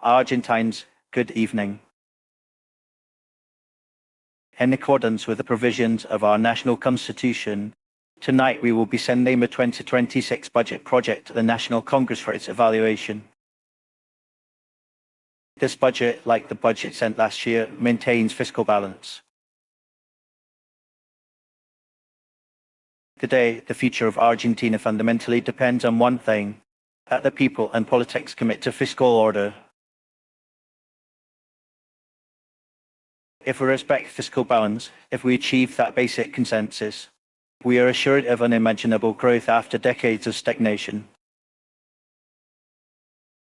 Argentines, good evening. In accordance with the provisions of our national constitution, tonight we will be sending the 2026 budget project to the National Congress for its evaluation. This budget, like the budget sent last year, maintains fiscal balance. Today, the future of Argentina fundamentally depends on one thing: that the people and politics commit to fiscal order. If we respect fiscal balance, if we achieve that basic consensus, we are assured of unimaginable growth after decades of stagnation.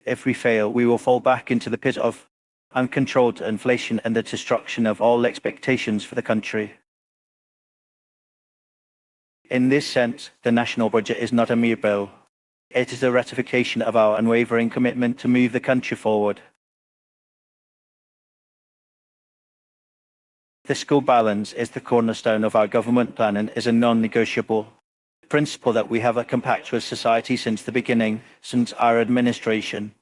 If we fail, we will fall back into the pit of uncontrolled inflation and the destruction of all expectations for the country. In this sense, the national budget is not a mere bill. It is a ratification of our unwavering commitment to move the country forward. Fiscal balance is the cornerstone of our government plan and is a non-negotiable principle that we have a compact with society since the beginning, since our administration.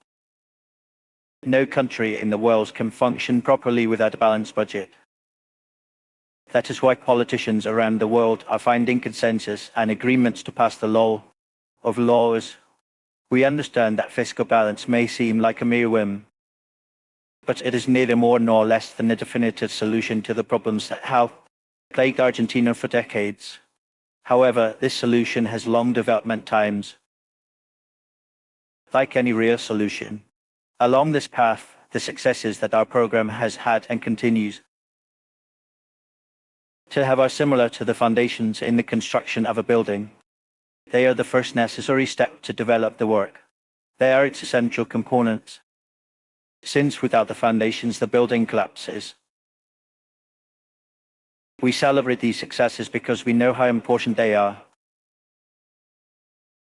No country in the world can function properly without a balanced budget. That is why politicians around the world are finding consensus and agreements to pass the law of laws. We understand that fiscal balance may seem like a mere whim, but it is neither more nor less than a definitive solution to the problems that have plagued Argentina for decades. However, this solution has long development times. Like any real solution, along this path, the successes that our program has had and continues to have are similar to the foundations in the construction of a building. They are the first necessary step to develop the work. They are its essential components, since without the foundations the building collapses. We celebrate these successes because we know how important they are.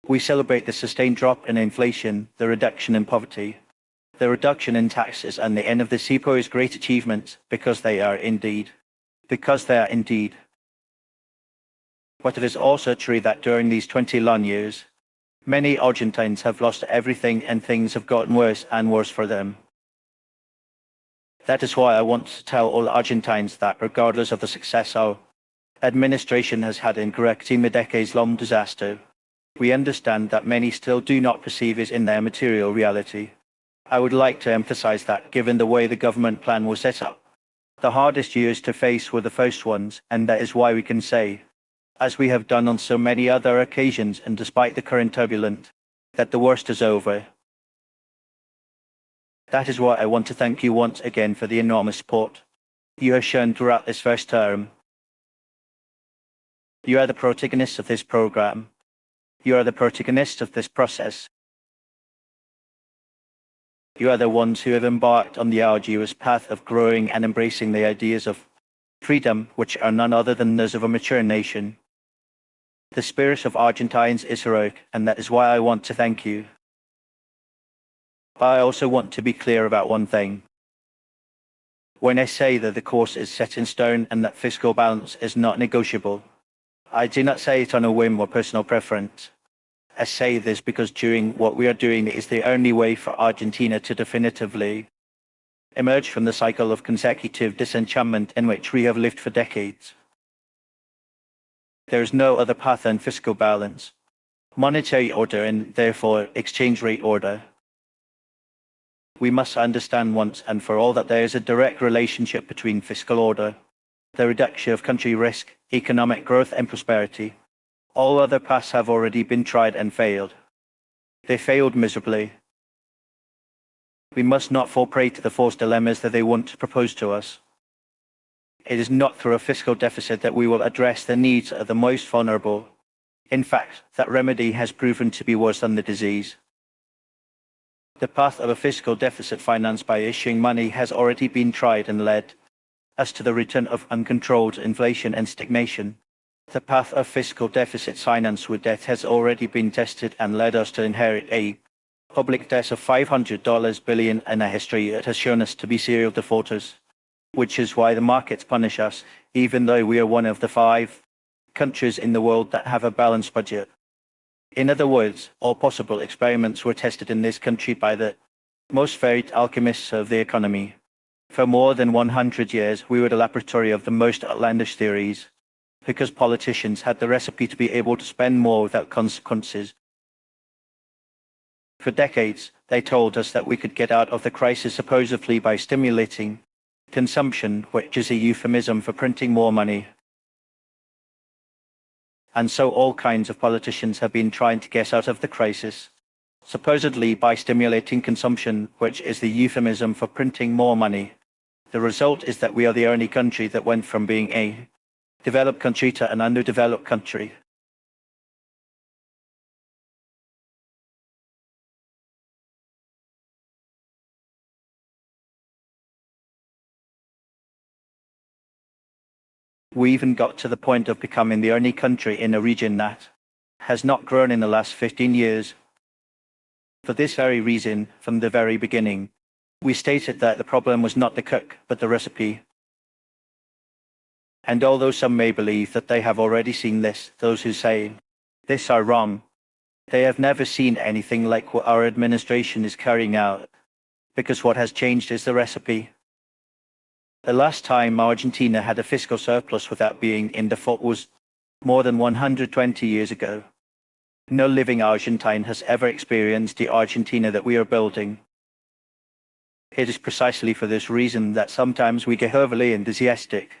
We celebrate the sustained drop in inflation, the reduction in poverty, the reduction in taxes, and the end of the CEPO's great achievements because they are indeed. But it is also true that during these 20 long years, many Argentines have lost everything and things have gotten worse and worse for them. That is why I want to tell all Argentines that regardless of the success our administration has had in correcting the decades-long disaster, we understand that many still do not perceive it in their material reality. I would like to emphasize that given the way the government plan was set up, the hardest years to face were the first ones, and that is why we can say, as we have done on so many other occasions and despite the current turbulence, that the worst is over. That is why I want to thank you once again for the enormous support you have shown throughout this first term. You are the protagonists of this program. You are the protagonists of this process. You are the ones who have embarked on the arduous path of growing and embracing the ideas of freedom, which are none other than those of a mature nation. The spirit of Argentines is heroic, and that is why I want to thank you. But I also want to be clear about one thing. When I say that the course is set in stone and that fiscal balance is not negotiable, I do not say it on a whim or personal preference. I say this because doing what we are doing is the only way for Argentina to definitively emerge from the cycle of consecutive disenchantment in which we have lived for decades. There is no other path than fiscal balance, monetary order, and therefore exchange rate order. We must understand once and for all that there is a direct relationship between fiscal order, the reduction of country risk, economic growth, and prosperity. All other paths have already been tried and failed. They failed miserably. We must not fall prey to the false dilemmas that they want to propose to us. It is not through a fiscal deficit that we will address the needs of the most vulnerable. In fact, that remedy has proven to be worse than the disease. The path of a fiscal deficit financed by issuing money has already been tried and led us to the return of uncontrolled inflation and stagnation. The path of fiscal deficit financed with debt has already been tested and led us to inherit a public debt of $500 billion in a history that has shown us to be serial defaulters, which is why the markets punish us, even though we are one of the 5 countries in the world that have a balanced budget. In other words, all possible experiments were tested in this country by the most varied alchemists of the economy. For more than 100 years, we were the laboratory of the most outlandish theories, because politicians had the recipe to be able to spend more without consequences. For decades, they told us that we could get out of the crisis supposedly by stimulating consumption, which is a euphemism for printing more money. And so all kinds of politicians have been trying to get out of the crisis, supposedly by stimulating consumption, which is the euphemism for printing more money. The result is that we are the only country that went from being a developed country to an underdeveloped country. We even got to the point of becoming the only country in a region that has not grown in the last 15 years. For this very reason, from the very beginning, we stated that the problem was not the cook, but the recipe. And although some may believe that they have already seen this, those who say this are wrong. They have never seen anything like what our administration is carrying out, because what has changed is the recipe. The last time Argentina had a fiscal surplus without being in default was more than 120 years ago. No living Argentine has ever experienced the Argentina that we are building. It is precisely for this reason that sometimes we get overly enthusiastic,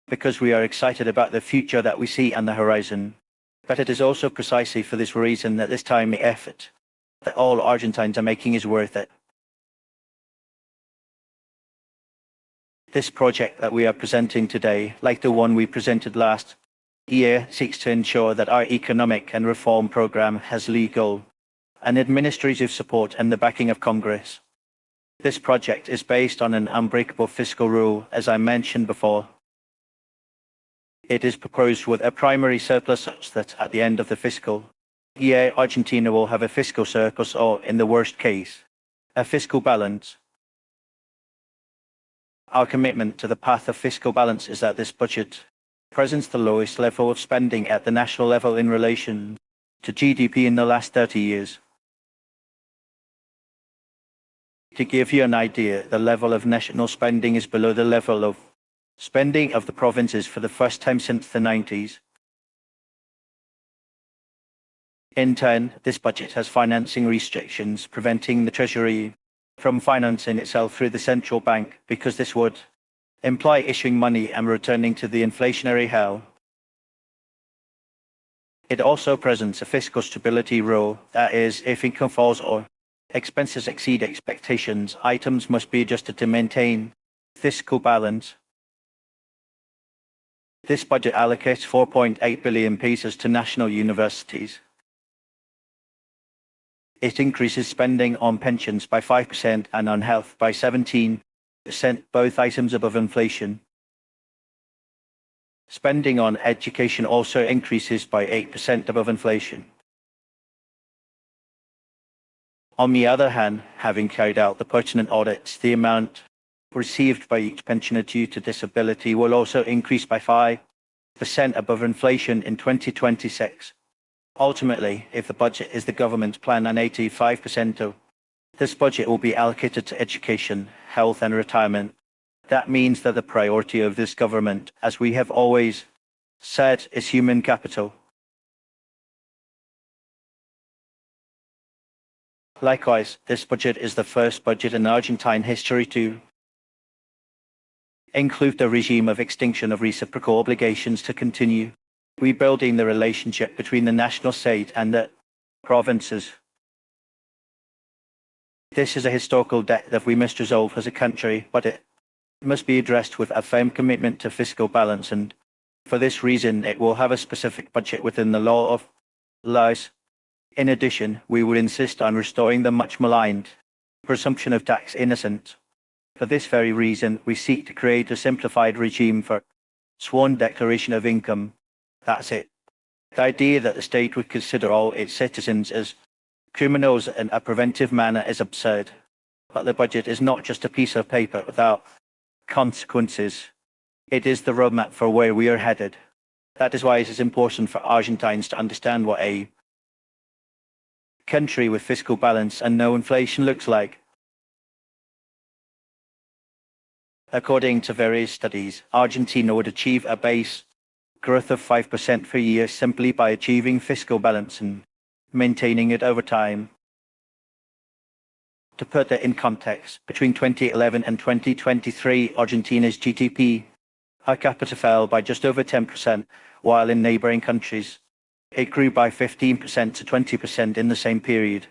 because we are excited about the future that we see on the horizon. But it is also precisely for this reason that this time the effort that all Argentines are making is worth it. This project that we are presenting today, like the one we presented last year, seeks to ensure that our economic and reform program has legal and administrative support and the backing of Congress. This project is based on an unbreakable fiscal rule, as I mentioned before. It is proposed with a primary surplus such that at the end of the fiscal year, Argentina will have a fiscal surplus, or in the worst case, a fiscal balance. Our commitment to the path of fiscal balance is that this budget presents the lowest level of spending at the national level in relation to GDP in the last 30 years. To give you an idea, the level of national spending is below the level of spending of the provinces for the first time since the 90s. In turn, this budget has financing restrictions preventing the Treasury from financing itself through the central bank, because this would imply issuing money and returning to the inflationary hell. It also presents a fiscal stability rule, that is, if income falls or expenses exceed expectations, items must be adjusted to maintain fiscal balance. This budget allocates 4.8 billion pesos to national universities. It increases spending on pensions by 5% and on health by 17%, both items above inflation. Spending on education also increases by 8% above inflation. On the other hand, having carried out the pertinent audits, the amount received by each pensioner due to disability will also increase by 5% above inflation in 2026. Ultimately, if the budget is the government's plan, and 85% of this budget will be allocated to education, health and retirement, that means that the priority of this government, as we have always said, is human capital. Likewise, this budget is the first budget in Argentine history to include the regime of extinction of reciprocal obligations to continue rebuilding the relationship between the national state and the provinces. This is a historical debt that we must resolve as a country, but it must be addressed with a firm commitment to fiscal balance, and for this reason it will have a specific budget within the law of laws. In addition, we would insist on restoring the much maligned presumption of tax innocence. For this very reason, we seek to create a simplified regime for sworn declaration of income. That's it. The idea that the state would consider all its citizens as criminals in a preventive manner is absurd. But the budget is not just a piece of paper without consequences. It is the roadmap for where we are headed. That is why it is important for Argentines to understand what a country with fiscal balance and no inflation looks like. According to various studies, Argentina would achieve a base growth of 5% per year simply by achieving fiscal balance and maintaining it over time. To put that in context, between 2011 and 2023, Argentina's GDP per capita fell by just over 10%, while in neighboring countries, it grew by 15% to 20% in the same period.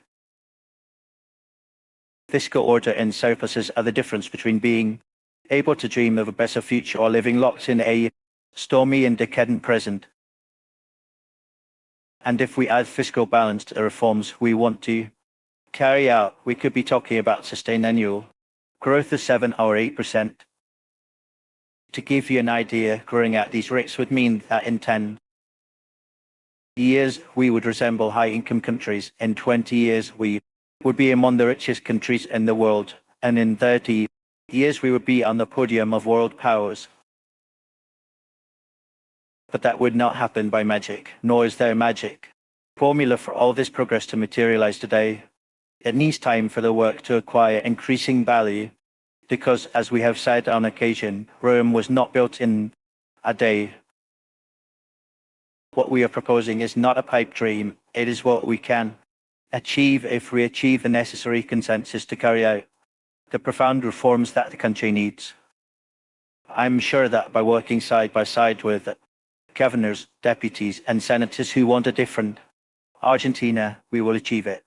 Fiscal order and surpluses are the difference between being able to dream of a better future or living locked in a stormy and decadent present. And if we add fiscal balance to the reforms we want to carry out, we could be talking about sustained annual growth of 7 or 8%. To give you an idea, growing at these rates would mean that in 10 years we would resemble high-income countries. In 20 years we would be among the richest countries in the world, and in 30 years we would be on the podium of world powers. But that would not happen by magic, nor is there a magic formula for all this progress to materialize today. It needs time for the work to acquire increasing value, because, as we have said on occasion, Rome was not built in a day. What we are proposing is not a pipe dream, it is what we can achieve if we achieve the necessary consensus to carry out the profound reforms that the country needs. I'm sure that by working side by side with governors, deputies, and senators who want a different Argentina, we will achieve it.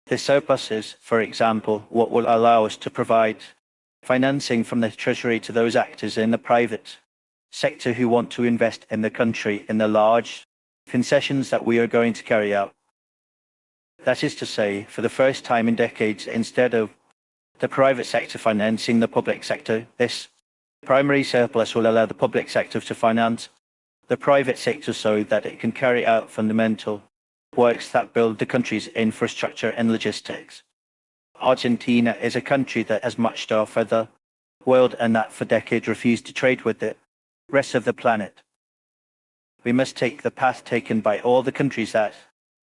The surpluses, for example, what will allow us to provide financing from the Treasury to those actors in the private sector who want to invest in the country in the large concessions that we are going to carry out. That is to say, for the first time in decades, instead of the private sector financing the public sector, this primary surplus will allow the public sector to finance the private sector so that it can carry out fundamental works that build the country's infrastructure and logistics. Argentina is a country that has much to offer the world and that for decades refused to trade with the rest of the planet. We must take the path taken by all the countries that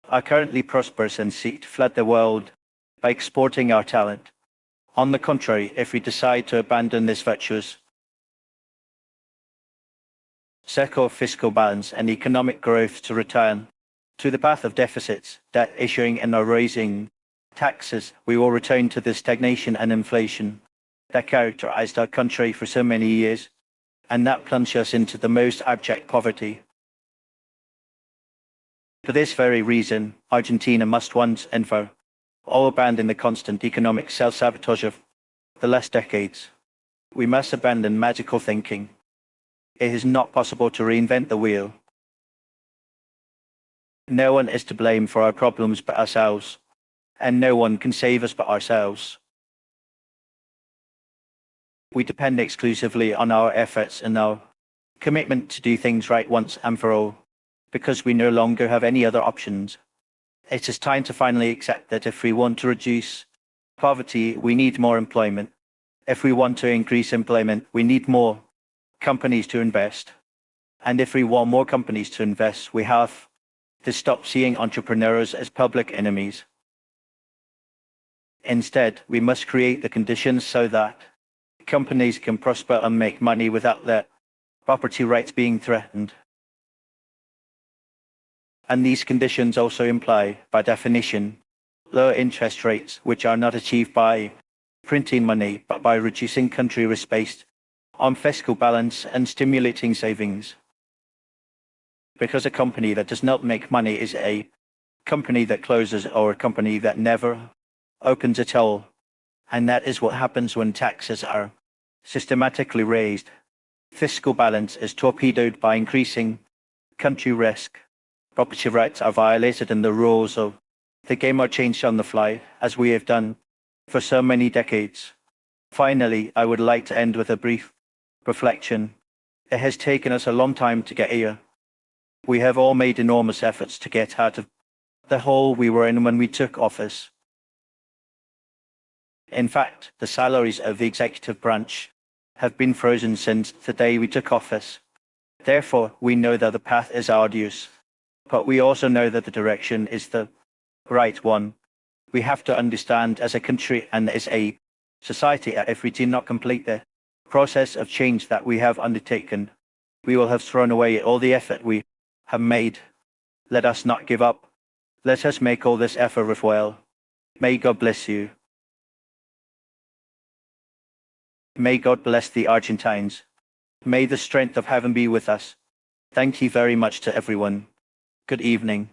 are currently prosperous and seek to flood the world by exporting our talent. On the contrary, if we decide to abandon this virtuous circle of fiscal balance and economic growth to return to the path of deficits, debt issuing and raising taxes, we will return to the stagnation and inflation that characterized our country for so many years, and that plunged us into the most abject poverty. For this very reason, Argentina must once and for all abandon the constant economic self-sabotage of the last decades. We must abandon magical thinking. It is not possible to reinvent the wheel. No one is to blame for our problems but ourselves, and no one can save us but ourselves. We depend exclusively on our efforts and our commitment to do things right once and for all, because we no longer have any other options. It is time to finally accept that if we want to reduce poverty, we need more employment. If we want to increase employment, we need more companies to invest. And if we want more companies to invest, we have to stop seeing entrepreneurs as public enemies. Instead, we must create the conditions so that companies can prosper and make money without their property rights being threatened. And these conditions also imply, by definition, lower interest rates, which are not achieved by printing money, but by reducing country risk based on fiscal balance and stimulating savings. Because a company that does not make money is a company that closes or a company that never opens at all. And that is what happens when taxes are systematically raised. Fiscal balance is torpedoed by increasing country risk. Property rights are violated and the rules of the game are changed on the fly, as we have done for so many decades. Finally, I would like to end with a brief reflection. It has taken us a long time to get here. We have all made enormous efforts to get out of the hole we were in when we took office. In fact, the salaries of the executive branch have been frozen since the day we took office. Therefore, we know that the path is arduous. but we also know that the direction is the right one. We have to understand as a country and as a society, if we do not complete the process of change that we have undertaken, we will have thrown away all the effort we have made. Let us not give up. Let us make all this effort worthwhile. May God bless you. May God bless the Argentines. May the strength of heaven be with us. Thank you very much to everyone. Good evening.